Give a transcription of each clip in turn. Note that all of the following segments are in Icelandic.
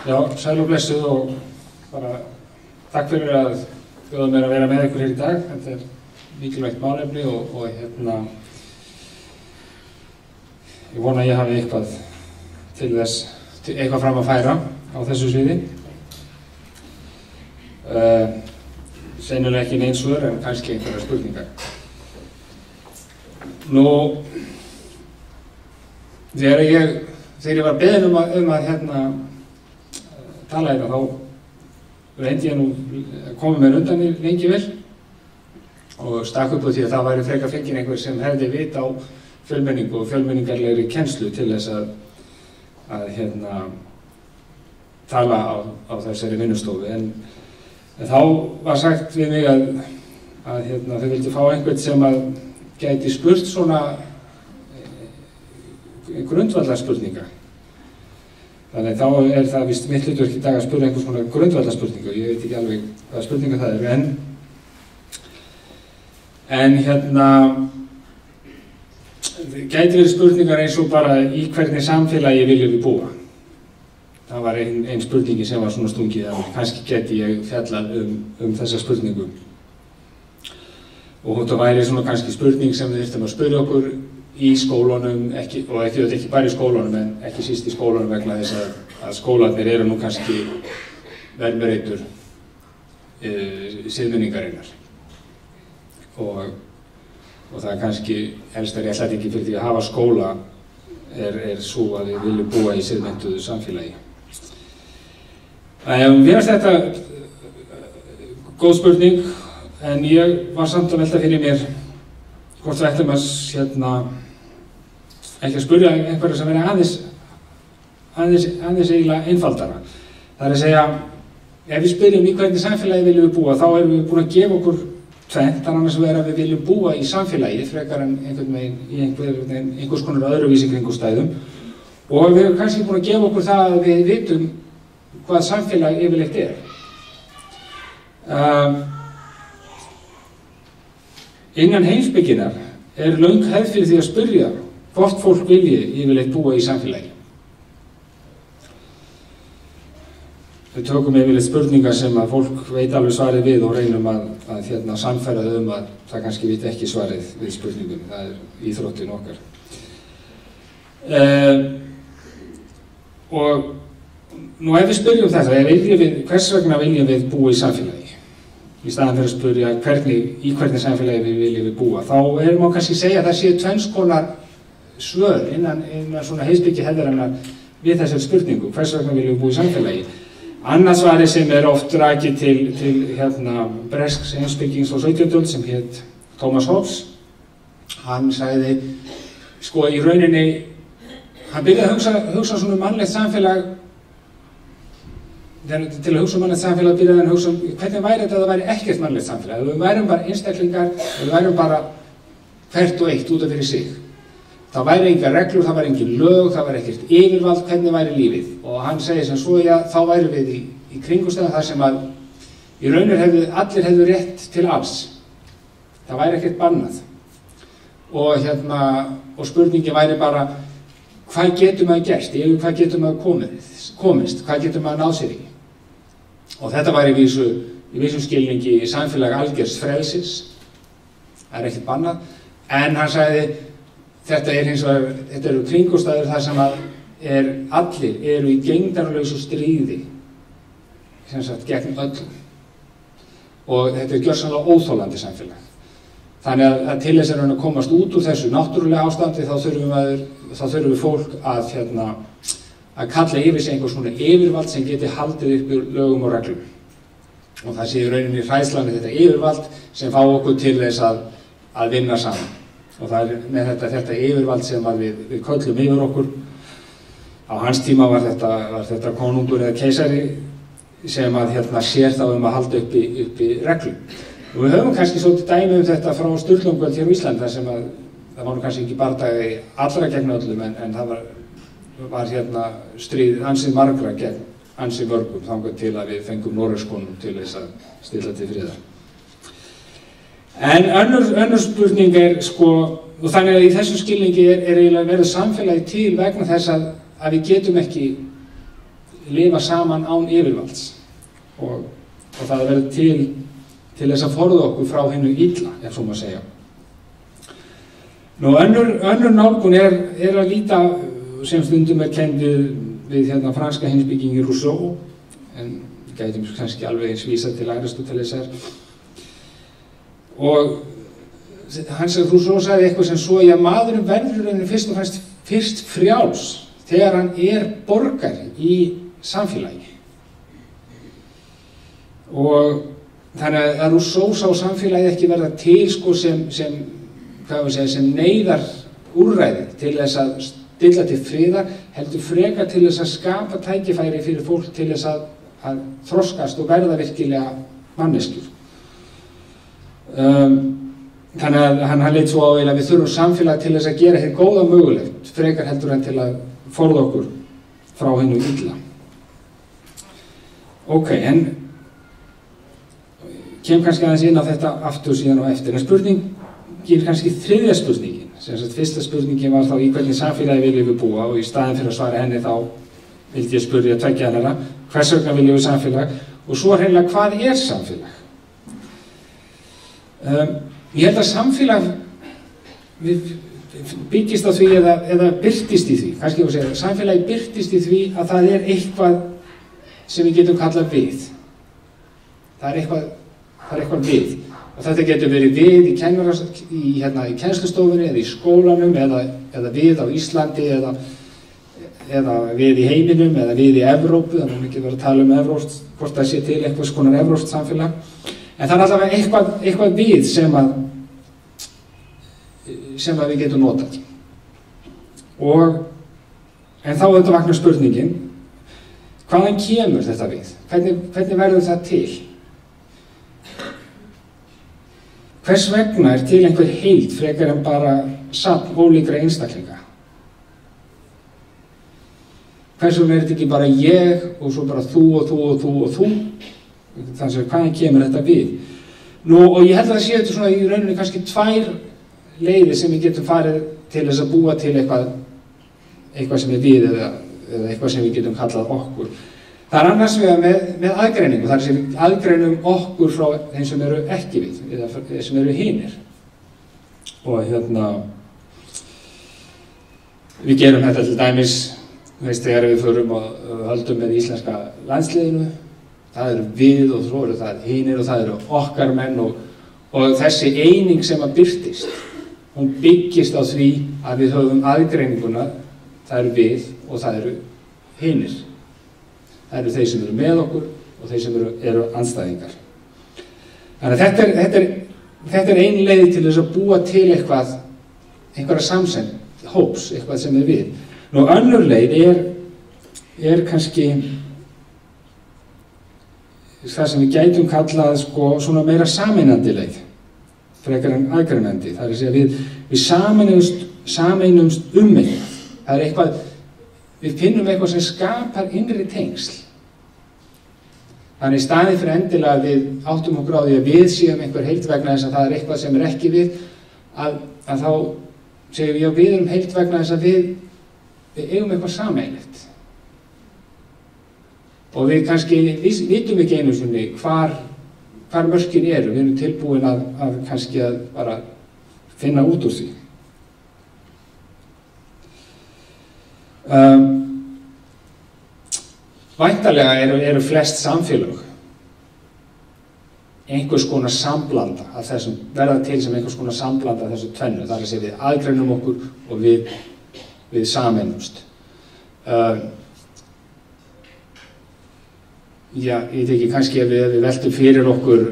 Já, sæl og blessuð og bara takk fyrir að bjóða mér að vera með ykkur hér í dag. Þetta er mikilvægt málefni og ég vona að ég hafi eitthvað til þess, eitthvað fram að færa á þessu sviði. Sennilega ekki neins svör en kannski einhverjar spurningar. Nú, þegar ég var beðinn um að tala hérna, þá reyndi ég nú að koma mér undan í lengi vel og stakk upp á því að það væri frekar fenginn einhver sem hefði vit á fjölmenningu og fjölmenningarlegri kennslu til þess að tala á þessari vinnustofu. En þá var sagt við mig að þau vildi fá einhvern sem að gæti spurt svona grundvallarspurninga. Þannig þá er það vist mitt hlutverk í dag að spyrja einhvers konar grundvallarspurningu. Ég veit ekki alveg hvaða spurninga það eru, en gæti verið spurningar eins og bara í hvernig samfélagi viljum við búa. Það var ein spurningi sem var svona stungið að kannski geti ég fjallað þessa spurningu. Og þetta væri svona kannski spurning sem við þyrftum að spyrja okkur í skólunum, og ekki bara í skólunum en ekki síst í skólunum vegna þess að skólarnir eru nú kannski verðmreitur siðmenningarinnar. Og það er kannski helsta réttlætingin fyrir því að hafa skóla er svo að við viljum búa í siðmenntuðu samfélagi. Mér finnst þetta góð spurning, en ég var samt að velta fyrir mér hvort við ættum að ekki að spyrja einhverja sem verið aðeins eiginlega einfaldara. Það er að segja, ef við spyrjum í hvernig samfélagi viljum við búa, þá erum við búin að gefa okkur tvennt, annars vegar að við viljum búa í samfélagi frekar en einhvern veginn í einhvers konar öðruvísi kringumstæðum, og við erum kannski búin að gefa okkur það að við vitum hvað samfélag yfirleitt er. Innan heimspekinnar er löng hefð fyrir því að spyrja hvort fólk vilji yfirleitt búa í samfélagi. Við tökum yfirleitt spurningar sem að fólk veit alveg svarið við og reynum að sannfæra þau að það kannski veit ekki svarið við spurningunni. Það er íþróttin okkar. Og nú ef við spyrjum þetta, hvers vegna viljum við búa í samfélagi? Í staðan fyrir að spyrja í hvernig samfélagi við viljum við búa, þá má kannski segja að það séu tvenns konar svör innan svona heimspekihefðarinnar við þessari spurningu, hvers vegna viljum við búa í samfélagi. Annað svari sem oft rakið til bresks heimspekings á 17. öld sem hét Thomas Hobbes. Hann sagði, sko í rauninni, hann byrjaði að hugsa svona mannlegt samfélag. Til að hugsa mannlegt samfélag byrjaði hann að hugsa hvernig væri þetta að það væri ekkert mannlegt samfélag. Ef við værum bara einstaklingar, ef við værum bara hvert og eitt út af fyrir sig. Það væri engar reglur, það væri engin lög, það væri ekkert yfirvald, hvernig væri lífið. Og hann segir sem svo, já, þá væri við í kringumstæðum þar sem að í raunir allir hefðu rétt til alls. Það væri ekkert bannað. Og spurningi væri bara, hvað getur maður gert? Yfir hvað getur maður komist? Hvað getur maður náð sér í? Og þetta væri í vissum skilningi í samfélag algjörst frelsis. Það er ekkert bannað. En hann sagði, þetta eru kringumstæður þar sem að allir eru í gegndarlausu stríði, sem sagt gegn öllum. Og þetta er gjörsamlega óþolandi samfélag. Þannig að til þess að komast út úr þessu náttúrulega ástandi þá þurfum við fólk að kalla yfir sig einhvers konar yfirvald sem geti haldið upp í lögum og reglum. Og það sé í rauninni hræðslan við þetta yfirvald sem fá okkur til þess að vinna saman. Og það er með þetta yfirvald sem við köllum yfir okkur. Á hans tíma var þetta konungur eða keisari sem sér þá að halda uppi reglum. Og við höfum kannski svolítið dæmi þetta frá Sturlungaöld hér á Íslandi, þar sem það var kannski ekki bardagi allra gegn öllum, en það var stríð ansið margra gegn ansið mörgum, þangað til að við fengum Noregskonung til þess að stilla til friðar. En önnur spurning sko, og þannig að í þessu skilningi eiginlega verið samfélagi til vegna þess að við getum ekki lifa saman án yfirvalds og það verður til þess að forða okkur frá hinu illa, ef svo má segja. Nú, önnur nálgun er að líta sem stundum kennd við franska heimspekingi Rousseau, en gætum kannski alveg eins vísa til Aristótelesar. Og Rousseau sagði eitthvað sem svo, já, maðurinn verður fyrst og fremst frjáls þegar hann borgari í samfélagi. Og þannig að Rousseau sá samfélagið ekki verða til sko sem neyðar úrræði til þess að stilla til friðar, heldur frekar til þess að skapa tækifæri fyrir fólk til þess að þroskast og verða virkilega manneskjur. Þannig að hann leit svo á að við þurfum samfélag til þess að gera hér góða mögulegt, frekar heldur en til að forða okkur frá hinu illa. Ok, en kem kannski aðeins inn á þetta aftur síðan og eftir, en spurningin kannski þriðja spurningin, sem sagt fyrsta spurningin var þá í hvernig samfélagi viljum við búa og í staðin fyrir að svara henni þá vildi ég spyrja tveggja hennara, hvers vegna viljum við samfélag og svo hreinlega hvað samfélag? Ég held að samfélag byggist á því eða birtist í því, kannski ég að segja, samfélagi birtist í því að það eitthvað sem við getum kallað við. Það eitthvað við. Og þetta getur verið við í kennslustofunni eða í skólanum eða við á Íslandi eða við í heiminum eða við í Evrópu, þannig að ekki vera að tala evrópskt, hvort það sé til eitthvað konar evrópskt samfélag. En það allavega eitthvað við sem að við getum notað. En þá þetta vaknar spurningin, hvaðan kemur þetta við? Hvernig verður það til? Hvers vegna til einhver heild frekar en bara safn ólíkra einstaklinga? Hvers vegna þetta ekki bara ég og svo bara þú og þú og þú og þú? Þannig að hvaðan kemur þetta við? Nú, og ég held að það sé þetta svona í rauninni kannski tvær leiðir sem við getum farið til þess að búa til eitthvað sem við eða eitthvað sem við getum kallað okkur. Það annars vegar með aðgreiningu, þar sem við aðgreinum okkur frá þeim sem eru ekki við, eða þeim sem eru hinir. Og við gerum þetta til dæmis, þegar við förum og höldum með íslenska landsliðinu, það eru við og svo eru það hinir og það eru okkar menn og þessi eining sem að birtist, hún byggist á því að við höfum aðgreininguna, það eru við og það eru hinir. Það eru þeir sem eru með okkur og þeir sem eru andstæðingar. Þannig að þetta ein leið til þess að búa til einhverja samsend, hóps, eitthvað sem við. Nú, önnur leið kannski það sem við gætum kallað svona meira sameinandi leið, frekar en aðgreinandi. Það er að segja við sameinumst eitthvað. Það er eitthvað, við finnum eitthvað sem skapar innri tengsl. Þannig í staðinn fyrir endilega við áttum okkur á því að við séum einhver heild vegna þess að það er eitthvað sem ekki við, að þá segjum við, já, við erum heild vegna þess að við eigum eitthvað sameiginlegt. Og við kannski vitum ekki einu sinni hvar mörkin eru, við erum tilbúin að kannski að bara finna út úr því. Væntanlega eru flest samfélög einhvers konar samblanda af þessum, verða til sem einhvers konar samblanda af þessu tvennu, þar að segja við aðgreinum okkur og við sameinumst. Já, ég veit ekki, kannski ef við veltum fyrir okkur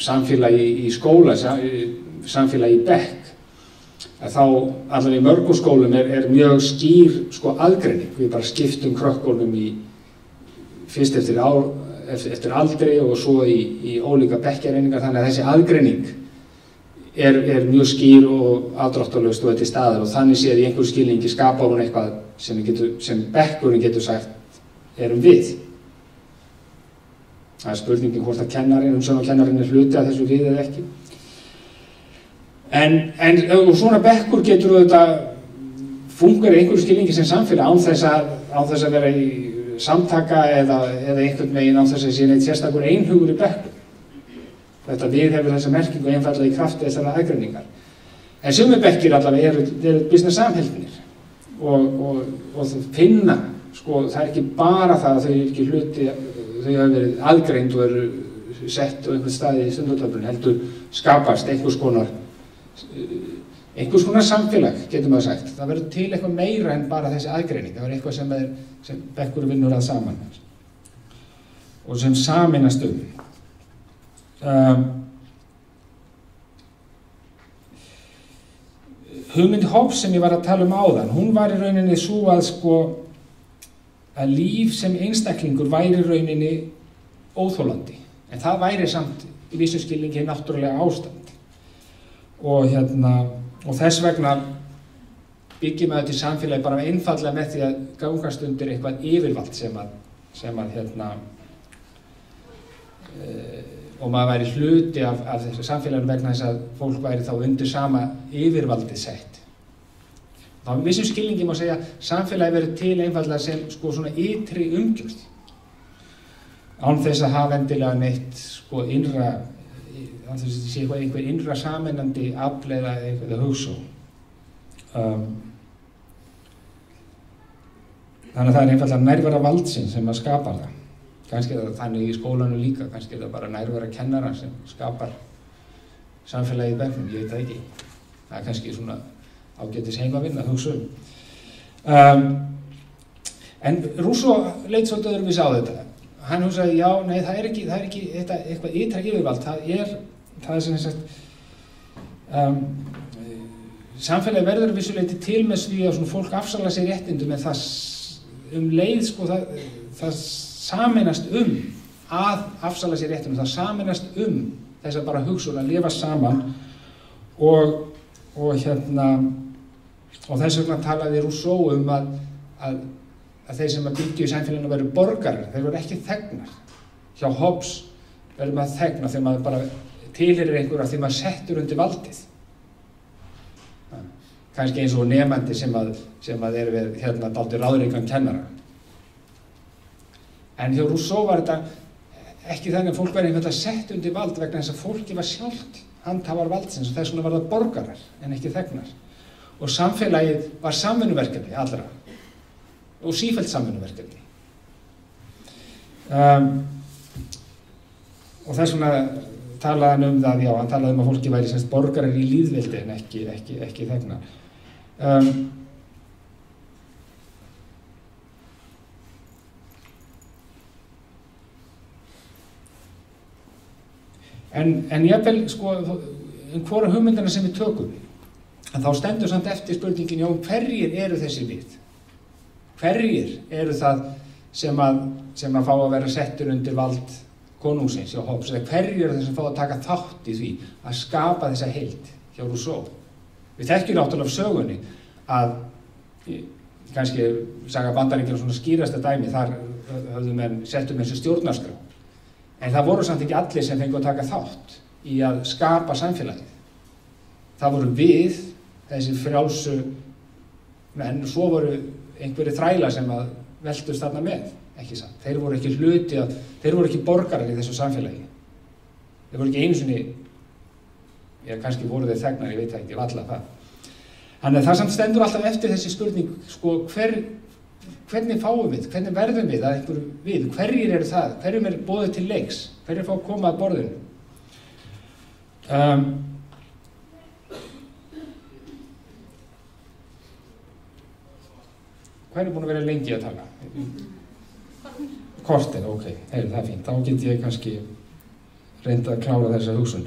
samfélagi í skóla, samfélagi í bekk, að þá allavega í mörgum skólum mjög skýr aðgreining. Við bara skiptum krökkunum fyrst eftir aldri og svo í ólíka bekkjareiningar, þannig að þessi aðgreining mjög skýr og afdráttarlaust og til staðar, og þannig séð í einhverju skilningi skapar hún eitthvað sem bekkurinn getur sagt við. Það er spurningin hvort að umsjónarkennarinn hluti af þessu við eða ekki. En svona bekkur getur auðvitað fungerar í einhverju skilningi sem samfélag án þess að vera í samtaka eða einhvern veginn án þess að sé neitt sérstakur einhugur í bekkum. Þetta við hefur þessa merkingu einfaldlega í krafti þessara aðgreiningar. En sumir bekkir allavega eru býsna samheldnir og þau finna, sko, það ekki bara það að þau eru ekki hluti, þau hafa verið aðgreind og eru sett á einhvern staði í stundartöflun, heldur skapast einhvers konar samfélag, getur maður sagt. Það verður til eitthvað meira en bara þessi aðgreining. Það verður eitthvað sem bekkur vinnur að saman og sem sameinast Hugmynd Hobbes sem ég var að tala áðan, hún var í rauninni svo að líf sem einstaklingur væri í rauninni óþolandi. En það væri samt í vissum skilningi náttúrulega ástand. Og þess vegna byggjum við þetta í samfélagi bara einfaldlega með því að gangast undir eitthvað yfirvald sem og maður væri hluti af þessu samfélaginu vegna þess að fólk væri þá undir sama yfirvaldi sett. Þá í vissum skilningi má segja samfélagi verið til einfaldlega sem svona ytri umgjörð. Án þess að hafa endilega neitt innra, án þess að sé einhver innra sameinandi afl eða hugsjón. Þannig að það einfaldlega nærvera valdsins sem að skapar það. Kannski er það þannig í skólanum líka, kannski er það bara nærvera kennara sem skapar samfélagið í bekknum, ég veit það ekki. Það er kannski svona ágætis heimavinna, hugsa En Rousseau leit svolítið öðruvísi á þetta. Hann hugsaði, já, nei, það er ekki eitthvað ytra yfirvald, það er sem sagt, samfélagi verður vissuleiti til með því að svona fólk afsala sér réttindum, en það leið, það sameinast að afsala sér réttindum, það sameinast þess að bara hugsun að lifa saman og þess vegna talaði Rousseau að þeir sem að byggja í samfélaginu veru borgarar, þeir voru ekki þegnar. Hjá Hobbes verður maður þegna þegar maður bara tilheyrir einhverja þegar maður settur undir valdið. Kannski eins og nemandi sem að er við dálítið ráðríkan kennara. En hjá Rousseau var þetta ekki þannig að fólk verið einfaldlega sett undir vald vegna þess að fólki var sjálft handhafar valdsins og þess vegna var það borgarar en ekki þegnar. Og samfélagið var samvinnuverkefni allra. Og sífellt samvinnuverkefni. Og þess vegna talaði hann það, já, hann talaði að fólki væri semst borgarar í lýðveldi en ekki þegnar. En jafnvel, hvora hugmyndina sem við tökum, þá stendur samt eftir spurningin, já, hverjir eru þessi við? Hverjir eru það sem að fá að vera settur undir vald konungsins hjá Hobbes, eða hverjir eru það sem fá að taka þátt í því að skapa þessa heild hjá Rousseau? Við þekkjum náttúrulega af sögunni að kannski saga Bandaríkjanna svona skýrasta dæmi, þar settu menn sem stjórnarskrá. En það voru samt ekki allir sem fengu að taka þátt í að skapa samfélagið. Það voru við, þessi frjálsu menn, og svo voru einhverjir þrælar sem að veltust þarna með, ekki satt. Þeir voru ekki þeir voru ekki borgarar í þessu samfélagi. Þeir voru ekki einu sinni, kannski voru þeir þegnar, ég veit það ekki, valla það. Þannig að það samt stendur alltaf eftir þessi spurning, hvernig fáum við, hvernig verðum við að einhverju við, hverjir eru það, hverjum er boðið til leiks, hverjir fá að koma að borðinu. Hvað er búin að vera lengi að tala? Korter, ok, það er fínt, þá get ég kannski reynda að klára þessa hugsun.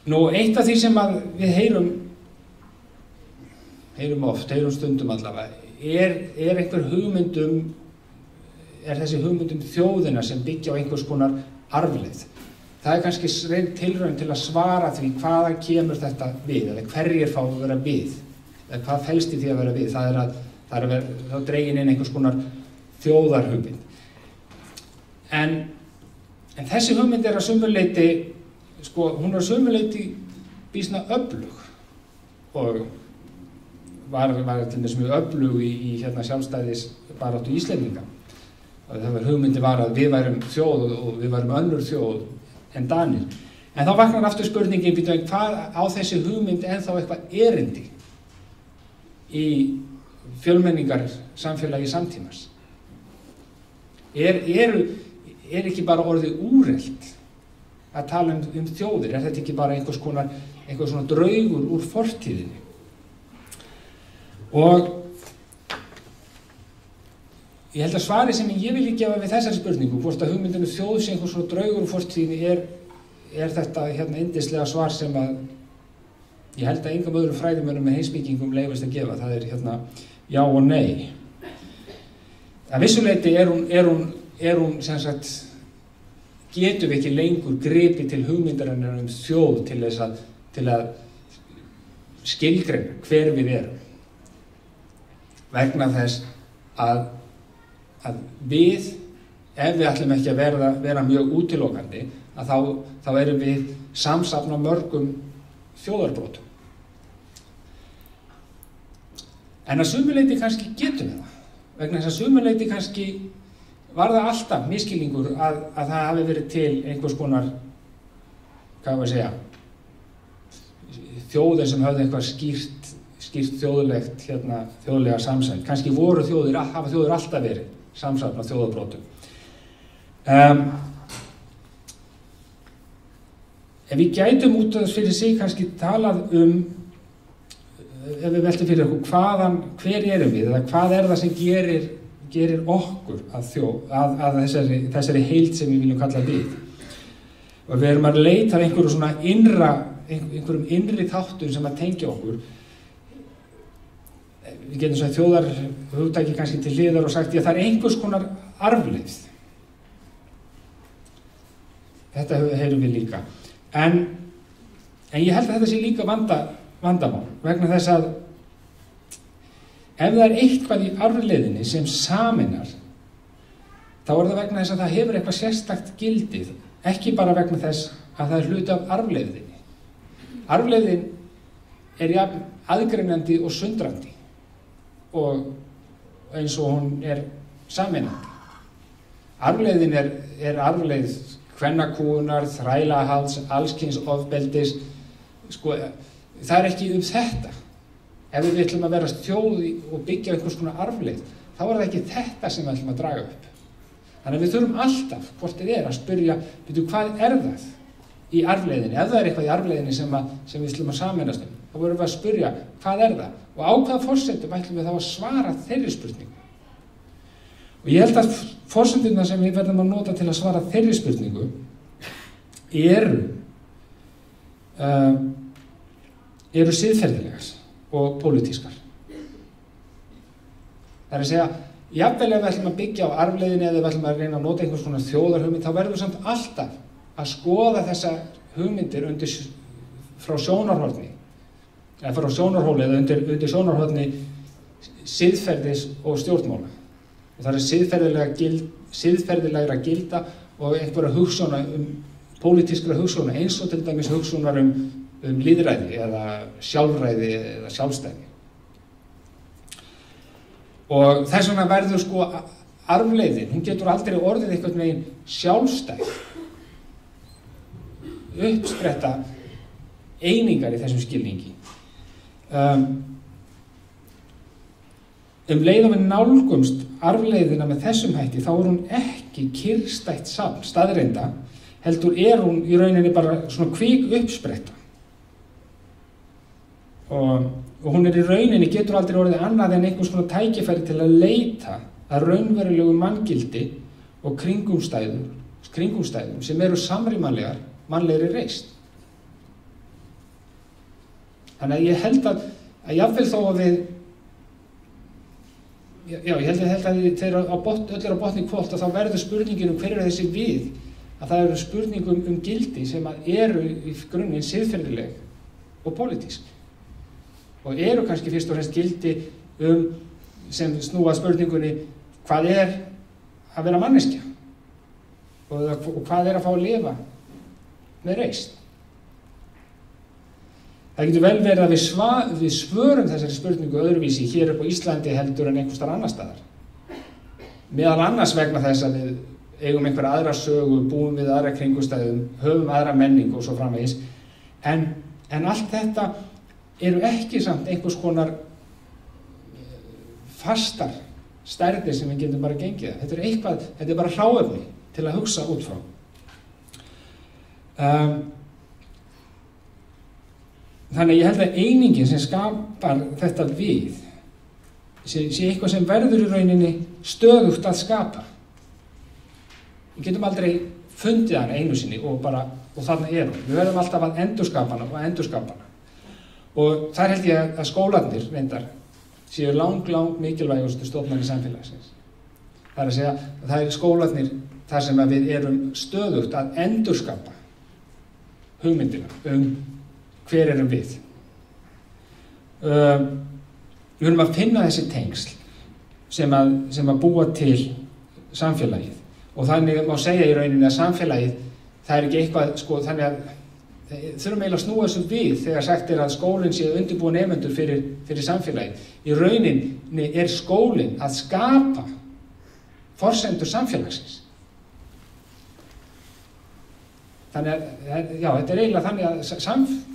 Eitt af því sem við heyrum stundum allavega, er einhver hugmyndum, er þessi hugmyndum þjóðina sem byggja á einhvers konar arfleið. Það er kannski tilraun til að svara því hvaðan kemur þetta við, eða hverjir fá að vera við, eða hvað felst í því að vera við. Það er þá dregin inn einhvers konar þjóðarhugmynd. En þessi hugmynd er að sumu leyti, hún er að sumu leyti býsna öflug og var til þess mjög öflug í sjálfstæðisbaráttu Íslendinga. Og það hugmyndi var að við værum þjóð og við værum önnur þjóð en Danir. En þá vaknar aftur spurningin, hvað á þessi hugmynd ennþá eitthvað erindi í fjölmenningar samfélagi samtímans? Er ekki bara orðið úrelt að tala um þjóðir? Er þetta ekki bara einhver svona draugur úr fortíðinni? Og ég held að svari sem ég vil gefa við þessari spurningu, hvort að hugmyndinu þjóð sé einhver svona draugur úr fortíðinni, er þetta yndislega svar sem að ég held að engum öðrum fræðimönnum með heimspekingum leyfist að gefa. Það er já og nei. Að vissu leyti er hún sem sagt, getum við ekki lengur gripið til hugmyndarinnar um þjóð til að skilgreina hver við erum. Vegna þess að við, ef við ætlum ekki að vera mjög útilokandi, að þá erum við samsafn á mörgum þjóðarbrotum. En að sumu leyti kannski getum við það. Vegna þess að sumu leyti kannski var það alltaf misskilningur að það hafi verið til einhvers konar, þjóðir sem höfðu eitthvað skýrt þjóðlega samsæld. Kannski hafa þjóðir alltaf verið samsafn á þjóðarbrotum. Ef við gætum út af þess fyrir sig kannski talað ef við veltum fyrir okkur hver erum við, eða hvað er það sem gerir okkur að þessari heild sem við viljum kalla við. Og við erum að leita einhverjum innri þáttum sem að tengja okkur. Við getum sagt þjóðarhugtaki kannski til hliðar og sagt að það er einhvers konar arfleifð. Þetta heyrum við líka. En ég held að þetta sé líka vandamál, vegna þess að ef það er eitthvað í arfleiðinni sem sameinar, þá er það vegna þess að það hefur eitthvað sérstakt gildið, ekki bara vegna þess að það er hluti af arfleiðinni. Arfleiðin er jafn aðgreinandi og sundrandi og eins og hún er sameinandi. Arfleiðin er arfleið kvennakúgunar, þrælahalds, allskyns ofbeldis. Það er ekki þetta. Ef við ætlum að vera þjóð og byggja einhvers konar arfleið, þá er það ekki þetta sem við ætlum að draga upp. Þannig að við þurfum alltaf, hvort að spyrja, hvað er það í arfleiðinni? Ef það er eitthvað í arfleiðinni sem við ætlum að sameinast þá verðum við að spyrja, hvað er það? Og á hvaða forsendum ætlum við þá að svara þeirri spurningu? Og ég held að forsendurnar sem við verðum að nota til að svara þeirri spurningu eru siðferðilegar og pólitískar. Það er að segja, jafnvel ef við ætlum að byggja á arfleiðinni eða við ætlum að reyna að nota einhvers konar þjóðarhugmynd, þá verðum við samt alltaf að skoða þessa hugmyndir frá sjónarhorni eða undir sjónarhorni siðferðis og stjórnmála. Og það er siðferðilegra gilda og einhverja pólitískra hugsjóna, eins og til dæmis hugsjónar lýðræði eða sjálfræði eða sjálfstæði. Og þess vegna verður arfleiðin, hún getur aldrei orðið einhvern veginn sjálfstæð, uppspretta einingar í þessum skilningi. Leið og við nálgumst arfleiðina með þessum hætti, þá er hún ekki kyrrstætt safn staðreynda, heldur er hún í rauninni bara svona kvik uppspretta. Og hún í rauninni getur aldrei orðið annað en einhvers konar tækifæri til að leita að raunverulegu manngildi og kringumstæðum sem eru samrýmanlegar mannlegri reisn. Þannig að ég held að jafnvel þó að við ég held að þeir öll er á botni hvolft, að þá verður spurningin hver eru þessi við, að það eru spurningum gildi sem eru í grunninn siðferðileg og pólitísk og eru kannski fyrst og fremst gildi sem snúa spurningunni hvað er að vera manneskja og hvað er að fá að lifa með reisn. Það getur vel verið að við svörum þessari spurningu öðruvísi hér upp á Íslandi heldur en einhvers staðar annars staðar. Meðal annars vegna þess að við eigum einhverja aðra sögu, búum við aðra kringumstæðum, höfum aðra menningu og svo framvegis. En allt þetta eru ekki samt einhvers konar fastar stærðir sem við getum bara gengið. Þetta er bara hráefni til að hugsa út frá. Þannig ég held að einingin sem skapar þetta við sé eitthvað sem verður í rauninni stöðugt að skapa. Við getum aldrei fundið hann einu sinni og þarna er hún. Við verðum alltaf að endurskapa hana. Og þar held ég að skólarnir reyndar séu lang mikilvægustu stofnanir samfélagsins. Það er að segja að það er skólarnir þar sem að við erum stöðugt að endurskapa hugmyndina hver erum við. Við erum að finna þessi tengsl sem að búa til samfélagið og þannig má segja í rauninni að samfélagið það er ekki eitthvað þannig að þurfum eiginlega að snúa þessu við þegar sagt er að skólinn sé að undirbúa nemendur fyrir samfélagið. Í rauninni er skólinn að skapa forsendur samfélagsins. Þannig að, já, þetta er eiginlega þannig að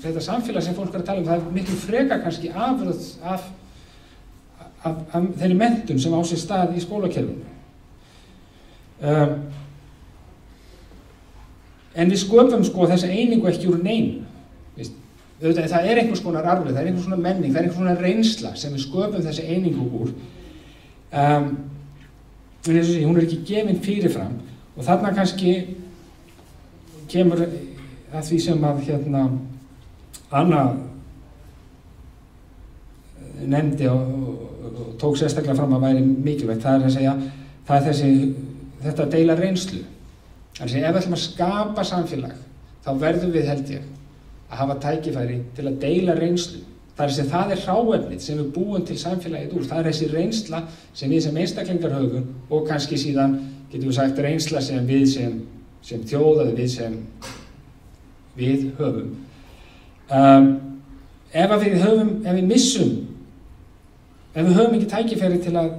þetta samfélag sem fólk er að tala það er miklu frekar kannski afurð af þeirri menntun sem á sér stað í skólakerfinu. En við sköpum þessa einingu ekki úr neinu. Það er einhvers konar arfleifð, það er einhvers konar menning, það er einhvers konar reynsla sem við sköpum þessi einingu úr. En eins og sé, hún er ekki gefin fyrirfram og þarna kannski kemur að því sem að Anna nefndi og tók sérstaklega fram að væri mikilvægt. Það er að segja, það er þetta að deila reynslu. Þannig að ef við ætlum að skapa samfélag, þá verðum við, held ég, að hafa tækifæri til að deila reynslu. Það er hráefnið sem við búum til samfélagið úr. Það er þessi reynsla sem við sem einstaklingar höfum og kannski síðan, getum við sagt, reynsla sem við sem þjóð, við höfum. Ef við höfum ekki tækifæri til að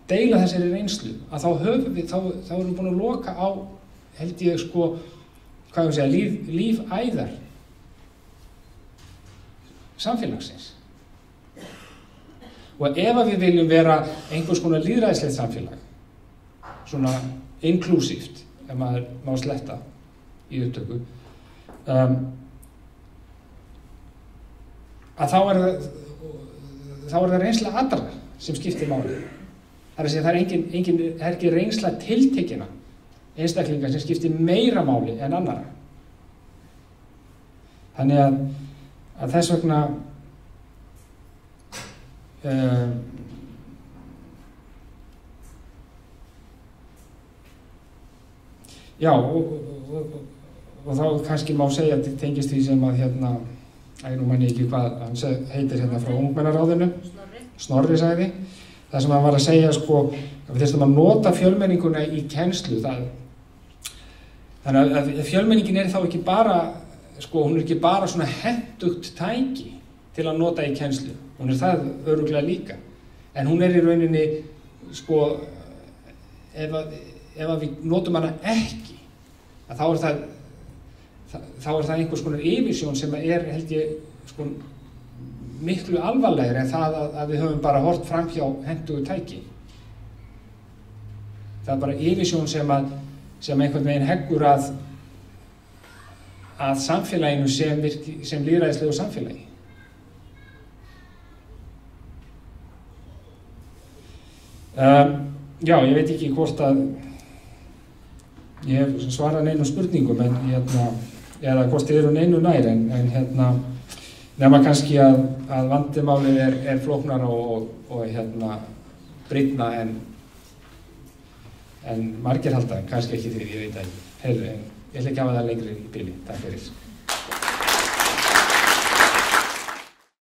deila þessari reynslu, að þá erum við búin að loka á, held ég, lífæðar samfélagsins. Og ef við viljum vera einhvers konar lýðræðislegt samfélag, svona inklúsíft, ef maður má sletta í upptöku, að þá er það reynsla allra sem skiptir máli. Það er að segja, það er ekki reynsla tiltekinna einstaklingar sem skiptir meira máli en annara. Þannig að þess vegna já, og þá kannski má segja að tengist því sem að nú manni ekki hvað hann heitir frá ungmennaráðinu, Snorri sagði, það sem hann var að segja að við þurfum að nota fjölmenninguna í kennslu. Þannig að fjölmenningin er þá ekki bara, hún er ekki bara svona hentugt tæki til að nota í kennslu, hún er það örugglega líka, en hún er í rauninni, ef við notum hana ekki, að þá er það einhvers konar yfirsjón sem er, held ég, miklu alvarlegri en það að við höfum bara horft fram hjá hentugu tæki. Það er bara yfirsjón sem einhvern veginn heggur að samfélaginu sem lýðræðislegu samfélagi. Já, ég veit ekki hvort að ég hef svarað neinu spurningum eða hvort þið eru neinu nær en nema kannski að vandamálið er flóknara og brýnna en margir halda, kannski ekki þið, ég veit ekki. Ég ætla ekki að hafa það lengri í bili. Takk fyrir.